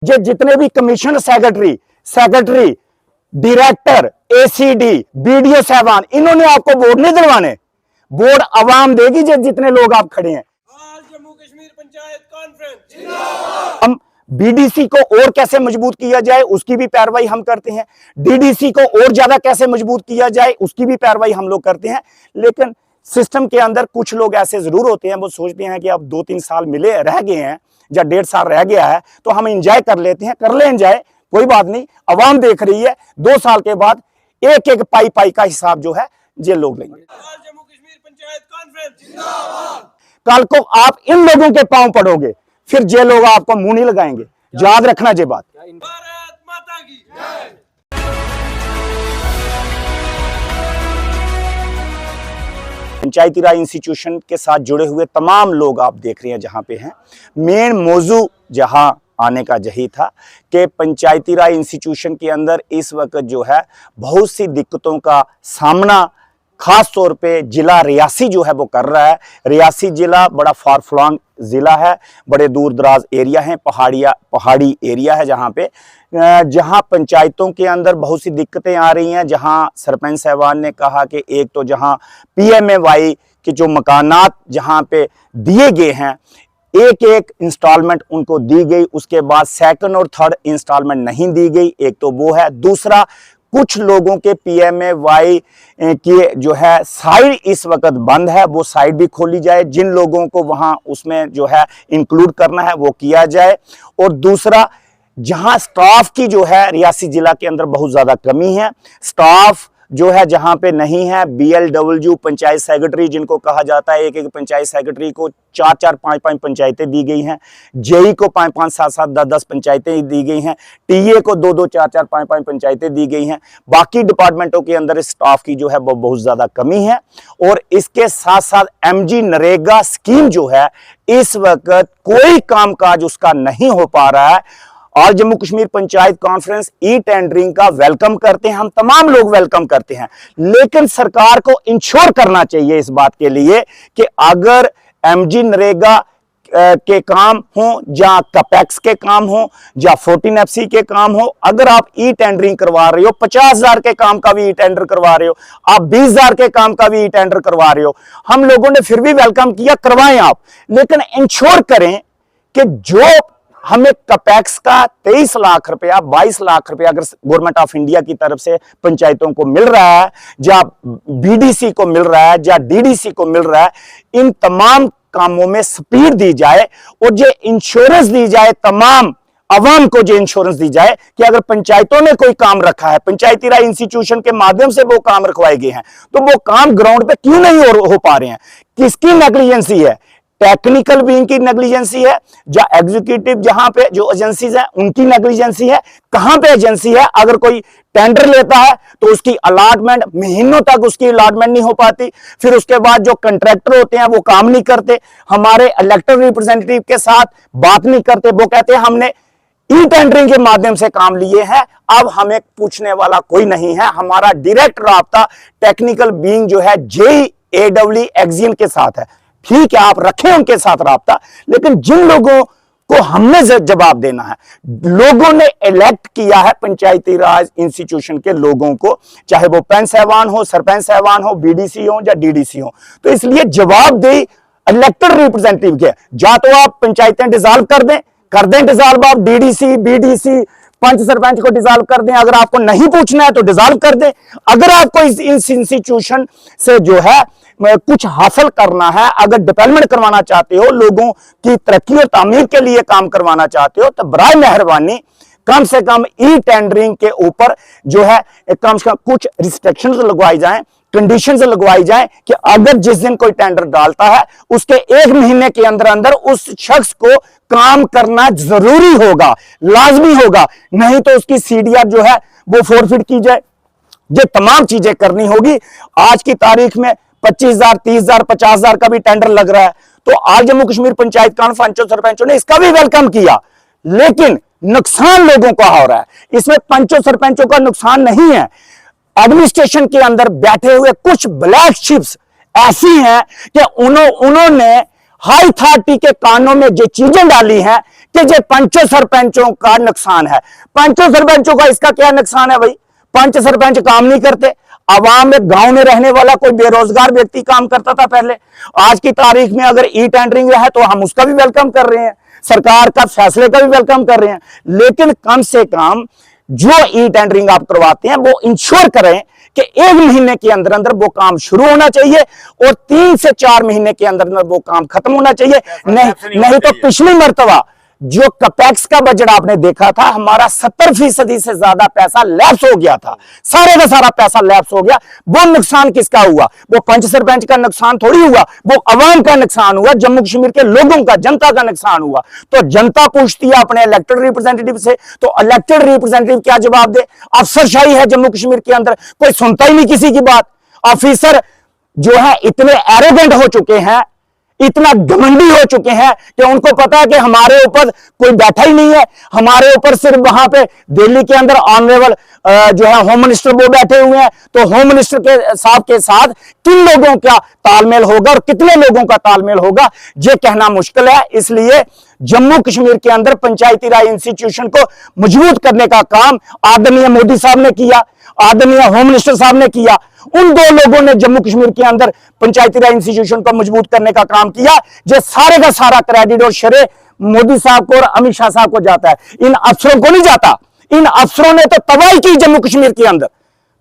ये जितने भी commission secretary, director, ACD, BDO साहबान, इन्होंने आपको बोर्ड नहीं दिलवाने, बोर्ड आवाम देगी। जितने लोग आप खड़े हैं, जम्मू कश्मीर पंचायत कॉन्फ्रेंस जिंदाबाद। हम बीडीसी को और कैसे मजबूत किया जाए उसकी भी पैरवाई हम करते हैं, डीडीसी को और ज्यादा कैसे मजबूत किया जाए उसकी भी पैरवाई हम लोग करते हैं। लेकिन सिस्टम के अंदर कुछ लोग ऐसे जरूर होते हैं, वो सोचते हैं कि अब 2-3 साल मिले रह गए हैं या 1.5 साल रह गया है तो हम एंजॉय कर लेते हैं। कर ले एंजॉय, कोई बात नहीं, अवाम देख रही है। 2 साल के बाद एक एक पाई का हिसाब जो है ये लोग लेंगे। जम्मू कश्मीर पंचायत कॉन्फ्रेंस जिंदाबाद। कल को आप इन लोगों के पांव पड़ोगे, फिर जे लोग आपको मुंह नहीं लगाएंगे, याद रखना ये बात। भारत माता की जय। पंचायती राज इंस्टीट्यूशन के साथ जुड़े हुए तमाम लोग आप देख रहे हैं जहां पे हैं। मेन मौजू जहां आने का यही था कि पंचायती राज इंस्टीट्यूशन के अंदर इस वक्त जो है बहुत सी दिक्कतों का सामना खास तौर पे जिला रियासी जो है वो कर रहा है। रियासी जिला बड़ा फार फ्लॉन्ग जिला है, बड़े दूर दराज एरिया है, पहाड़ी एरिया है जहां पंचायतों के अंदर बहुत सी दिक्कतें आ रही हैं। जहां सरपंच साहबान ने कहा कि एक तो जहां पीएमएवाई के जो मकानात जहां पे दिए गए हैं, एक एक इंस्टॉलमेंट उनको दी गई, उसके बाद सेकंड और थर्ड इंस्टॉलमेंट नहीं दी गई। एक तो वो है। दूसरा, कुछ लोगों के पीएमएवाई की जो है साइड इस वक्त बंद है, वो साइड भी खोली जाए। जिन लोगों को वहां उसमें जो है इंक्लूड करना है वो किया जाए। और दूसरा, जहां स्टाफ की जो है रियासी जिला के अंदर बहुत ज्यादा कमी है, स्टाफ जो है जहां पे नहीं है, बीएलडब्ल्यू पंचायत सेक्रेटरी जिनको कहा जाता है, एक एक पंचायत सेक्रेटरी को 4-4, 5-5 पंचायतें दी गई हैं, जेई को 5-5, 7-7, 10-10 पंचायतें दी गई हैं, टीए को 2-2, 4-4, 5-5 पंचायतें दी गई हैं। बाकी डिपार्टमेंटों के अंदर स्टाफ की जो है वो बहुत ज्यादा कमी है। और इसके साथ साथ एमजी नरेगा स्कीम जो है इस वक्त कोई कामकाज उसका नहीं हो पा रहा है। और Jammu Kashmir panchayat conference e tendering का वेलकम करते हैं, हम तमाम लोग वेलकम करते हैं, लेकिन सरकार को इंश्योर करना चाहिए इस बात के लिए कि अगर एमजी नरेगा के काम हो या कैपेक्स के काम हो या 14FC के काम हो, अगर आप ई टेंडरिंग करवा रहे हो, 50,000 के काम का भी ई टेंडर करवा रहे हो, आप 20,000 के काम का भी ई टेंडर करवा रहे हो, हम लोगों ने फिर भी वेलकम किया, करवाएं आप, लेकिन इंश्योर करें कि जो हमें कैपेक्स का 23 लाख रुपया, 22 लाख रुपया अगर गवर्नमेंट ऑफ इंडिया की तरफ से पंचायतों को मिल रहा है, या बीडीसी को मिल रहा है, या डीडीसी को मिल रहा है, इन तमाम कामों में स्पीड दी जाए और जो इंश्योरेंस दी जाए, तमाम अवाम को जो इंश्योरेंस दी जाए कि अगर पंचायतों ने कोई काम रखा है, पंचायती राज इंस्टीट्यूशन के माध्यम से वो काम रखवाए गए हैं, तो वो काम ग्राउंड पे क्यों नहीं हो पा रहे हैं? किसकी नेग्लिजेंसी है? टेक्निकल विंग की नेग्लिजेंसी है, या एग्जीक्यूटिव जहां पे जो एजेंसीज हैं उनकी नेग्लिजेंसी है? कहां पे एजेंसी है? अगर कोई टेंडर लेता है तो उसकी अलॉटमेंट महीनों तक उसकी अलॉटमेंट नहीं हो पाती, फिर उसके बाद जो कंट्रैक्टर होते हैं वो काम नहीं करते, हमारे इलेक्टेड रिप्रेजेंटेटिव के साथ बात नहीं करते, वो कहते हैं हमने ई टेंडरिंग के माध्यम से काम लिए हैं, अब हमें पूछने वाला कोई नहीं है। हमारा डायरेक्ट राब्ता टेक्निकल विंग जो है JAEE एक्सियन के साथ है। ठीक है, आप रखें उनके साथ राब्ता, लेकिन जिन लोगों को हमने जवाब देना है, लोगों ने इलेक्ट किया है पंचायती राज इंस्टीट्यूशन के लोगों को, चाहे वो पंच साहबान हो, सरपंच साहबान हो, बीडीसी हो या डीडीसी हो, तो इसलिए जवाबदेही इलेक्टेड रिप्रेजेंटेटिव के, या तो आप पंचायतें डिसॉल्व कर दें डिसॉल्व, आप डीडीसी, बीडीसी, पंच सरपंच को डिसॉल्व कर दें। अगर आपको नहीं पूछना है तो डिसॉल्व कर दें। अगर आपको इस इंस्टीट्यूशन से जो है कुछ हासिल करना है, अगर डेवलपमेंट करवाना चाहते हो, लोगों की तरक्की और तामीर के लिए काम करवाना चाहते हो, तो बराए मेहरबानी कम से कम ई टेंडरिंग के ऊपर जो है कम से कम कुछ रिस्ट्रिक्शंस लगवाई जाएं, कंडीशंस लगवाई जाएं कि अगर जिस दिन कोई टेंडर डालता है उसके 1 महीने के अंदर अंदर उस शख्स को काम करना जरूरी होगा, लाजमी होगा, नहीं तो उसकी सीडीआर जो है वो फोरफिट की जाए। ये तमाम चीजें करनी होगी। आज की तारीख में 25,000, 30,000, 50,000 का भी टेंडर लग रहा है, तो आज जम्मू कश्मीर पंचायत कॉन्फ्रेंस सरपंचों ने इसका भी वेलकम किया, लेकिन नुकसान लोगों का हो रहा है। इसमें पंचों सरपंचों का नुकसान नहीं है, एडमिनिस्ट्रेशन के अंदर बैठे हुए कुछ ब्लैक शिप्स ऐसी हैं कि उन्होंने हाई अथॉरिटी के कानों में जो चीजें डाली हैं कि जो पंचों सरपंचों का नुकसान है। पंचों सरपंचों का इसका क्या नुकसान है भाई? पंच सरपंच काम नहीं करते। आवाम में, गांव में रहने वाला कोई बेरोजगार व्यक्ति काम करता था पहले। आज की तारीख में अगर ई टेंडरिंग है तो हम उसका भी वेलकम कर रहे हैं, सरकार का फैसले का भी वेलकम कर रहे हैं। लेकिन कम से कम जो ई टेंडरिंग आप करवाते हैं वो इंश्योर करें कि 1 महीने के अंदर अंदर वो काम शुरू होना चाहिए और 3 से 4 महीने के अंदर अंदर वो काम खत्म होना चाहिए। नहीं तो पिछली मर्तबा जो कपेक्स का बजट आपने देखा था, हमारा 70% से ज्यादा पैसा लैप्स हो गया था, सारे का सारा पैसा लैप्स हो गया। वो नुकसान किसका हुआ? वो पंच सरपंच का नुकसान थोड़ी हुआ, वो अवाम का नुकसान हुआ, जम्मू कश्मीर के लोगों का, जनता का नुकसान हुआ। तो जनता पूछती है अपने इलेक्टेड रिप्रेजेंटेटिव से, तो इलेक्टेड रिप्रेजेंटेटिव क्या जवाब दे? अफसरशाही है जम्मू कश्मीर के अंदर, कोई सुनता ही नहीं किसी की बात। ऑफिसर जो है इतने एरोगेंट हो चुके हैं, इतना घमंडी हो चुके हैं कि उनको पता है कि हमारे ऊपर कोई बैठा ही नहीं है, हमारे ऊपर सिर्फ वहां पे दिल्ली के अंदर ऑनरेबल जो है होम मिनिस्टर वो बैठे हुए हैं। तो होम मिनिस्टर के साहब के साथ किन लोगों का तालमेल होगा और कितने लोगों का तालमेल होगा, ये कहना मुश्किल है। इसलिए जम्मू कश्मीर के अंदर पंचायती राज इंस्टीट्यूशन को मजबूत करने का काम आदरणीय मोदी साहब ने किया, आदरणीय होम मिनिस्टर साहब ने किया। उन 2 लोगों ने जम्मू कश्मीर के अंदर पंचायती राज इंस्टीट्यूशन को मजबूत करने का काम किया। जो सारे का सारा क्रेडिट और श्रेय मोदी साहब को और अमित शाह साहब को जाता है, इन अफसरों को नहीं जाता। इन अफसरों ने तो तबाही की जम्मू कश्मीर के अंदर,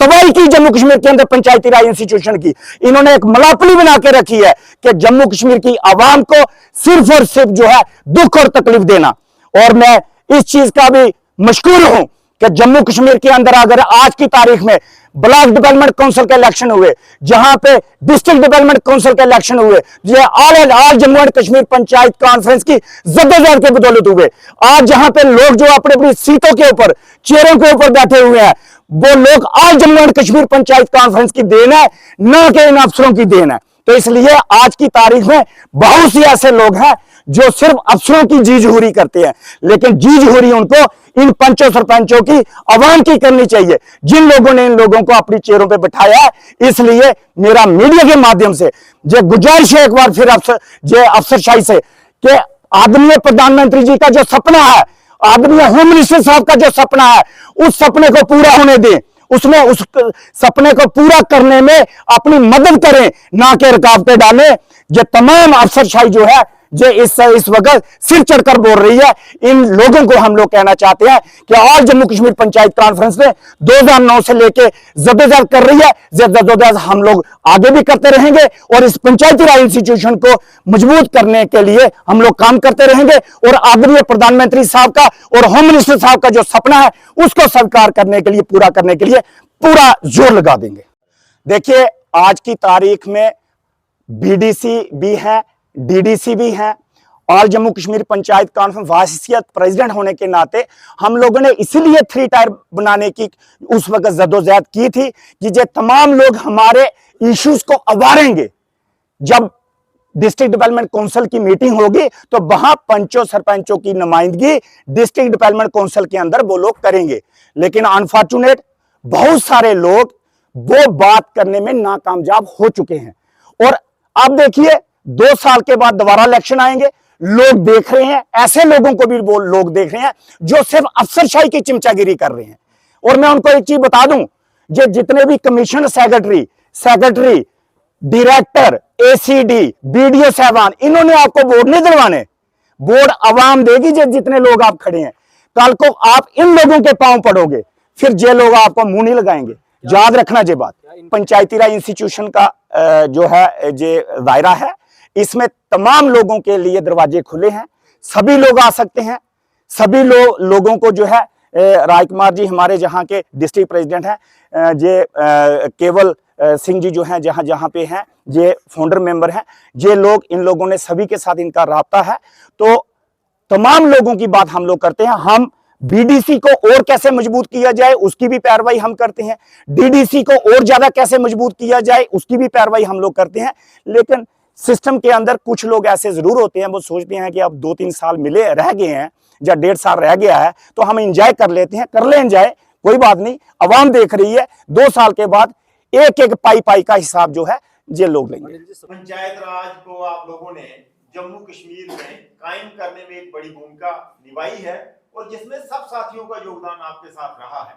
तबाही की जम्मू कश्मीर के अंदर पंचायती राज इंस्टीट्यूशन की। इन्होंने एक मलापली बना के रखी है कि जम्मू कश्मीर की आवाम को सिर्फ और सिर्फ जो है दुख और तकलीफ देना। और मैं इस चीज का भी मशकूर हूं कि जम्मू कश्मीर के अंदर अगर आज की तारीख में ब्लॉक डेवलपमेंट काउंसिल के इलेक्शन हुए, जहां पे डिस्ट्रिक्ट डेवलपमेंट काउंसिल के इलेक्शन हुए, ये all Jammu and Kashmir panchayat conference की जद्दोजहद के बदौलत हुए। आज जहां पे लोग जो अपनी अपनी सीटों के ऊपर, चेयरों के ऊपर बैठे हुए हैं, वो लोग all Jammu and Kashmir panchayat conference की देन है, न कि इन अफसरों की देन है। तो इसलिए आज की तारीख में बहुत से ऐसे लोग हैं जो सिर्फ अफसरों की जी जहूरी करते हैं, लेकिन जी जहूरी उनको इन पंचों सरपंचों की, आवाम की करनी चाहिए, जिन लोगों ने इन लोगों को अपनी चेयरों पे बिठाया है। इसलिए मेरा मीडिया के माध्यम से जो गुजारिश है एक बार फिर अफसरशाही से कि आदरणीय प्रधानमंत्री जी का जो सपना है, आदरणीय होम मिनिस्टर साहब का जो सपना है, उस सपने को पूरा होने दें, उसमें उस सपने को पूरा करने में अपनी मदद करें, ना कि रुकावटें डालें। जो तमाम अफसरशाही जो है जो इस वक्त सिर चढ़कर बोल रही है, इन लोगों को हम लोग कहना चाहते हैं कि ऑल जम्मू कश्मीर पंचायत कॉन्फ्रेंस ने 2009 से लेके जद्दोजहद कर रही है। जद्दोजहद हम लोग आगे भी करते रहेंगे और इस पंचायती राज इंस्टीट्यूशन को मजबूत करने के लिए हम लोग काम करते रहेंगे। और आदरणीय प्रधानमंत्री साहब का और होम मिनिस्टर साहब का जो सपना है उसको साकार करने के लिए, पूरा करने के लिए पूरा जोर लगा देंगे। देखिए, आज की तारीख में बीडीसी भी है, डीडीसी भी है, और जम्मू कश्मीर पंचायत कॉन्फ्रेंस वाहियत प्रेसिडेंट होने के नाते हम लोगों ने इसीलिए 3 टायर बनाने की उस वक्त जद्दोजहद की थी कि ये तमाम लोग हमारे इश्यूज को अवारेंगे। जब डिस्ट्रिक्ट डेवलपमेंट काउंसिल की मीटिंग होगी तो वहां पंचों सरपंचों की नुमाइंदगी डिस्ट्रिक्ट डेवलपमेंट काउंसिल के अंदर वो लोग करेंगे। लेकिन अनफॉर्चुनेट बहुत सारे लोग वो बात करने में नाकामयाब हो चुके हैं। और अब देखिए 2 साल के बाद दोबारा इलेक्शन आएंगे, लोग देख रहे हैं, ऐसे लोगों को भी वो लोग देख रहे हैं जो सिर्फ अफसरशाही की चिमचागिरी कर रहे हैं। और मैं उनको एक चीज बता दूं, जो जितने भी commission secretary, director, ACD, BDO साहबान, इन्होंने आपको वोट नहीं दिलवाने, वोट आवाम देगी। जितने लोग आप खड़े हैं, कल को आप इन लोगों के पांव पड़ोगे, फिर जे लोग आपको मुंह नहीं लगाएंगे। याद रखना ये बात। पंचायती राज इंस्टीट्यूशन का जो है जे दायरा है, इसमें तमाम लोगों के लिए दरवाजे खुले हैं, सभी लोग आ सकते हैं। सभी लोगों को जो है राजकुमार जी हमारे जहाँ के डिस्ट्रिक्ट प्रेसिडेंट हैं, जे केवल सिंह जी जो हैं जहाँ जहाँ पे हैं, ये फाउंडर मेंबर हैं, ये लोग, इन लोगों ने सभी के साथ इनका राब्ता है। तो तमाम लोगों की बात हम लोग करते हैं। हम बीडीसी को और कैसे मजबूत किया जाए उसकी भी पैरवाई हम करते हैं, डीडीसी को और ज्यादा कैसे मजबूत किया जाए उसकी भी पैरवाई हम लोग करते हैं। लेकिन सिस्टम के अंदर कुछ लोग ऐसे जरूर होते हैं, वो सोचते हैं कि अब 2-3 साल मिले रह गए हैं या 1.5 साल रह गया है तो हम एंजॉय कर लेते हैं, कर ले एंजॉय, कोई बात नहीं। अवाम देख रही है, 2 साल के बाद एक एक पाई का हिसाब जो है ये लोग लेंगे। पंचायत राज को आप लोगों ने जम्मू कश्मीर में कायम करने में एक बड़ी भूमिका निभाई है और जिसमें सब साथियों का योगदान आपके साथ रहा है।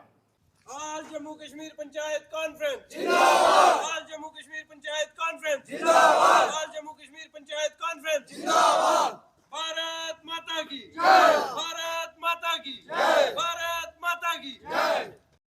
ऑल जम्मू कश्मीर पंचायत कॉन्फ्रेंस जिंदाबाद। ऑल जम्मू कश्मीर पंचायत कॉन्फ्रेंस जिंदाबाद।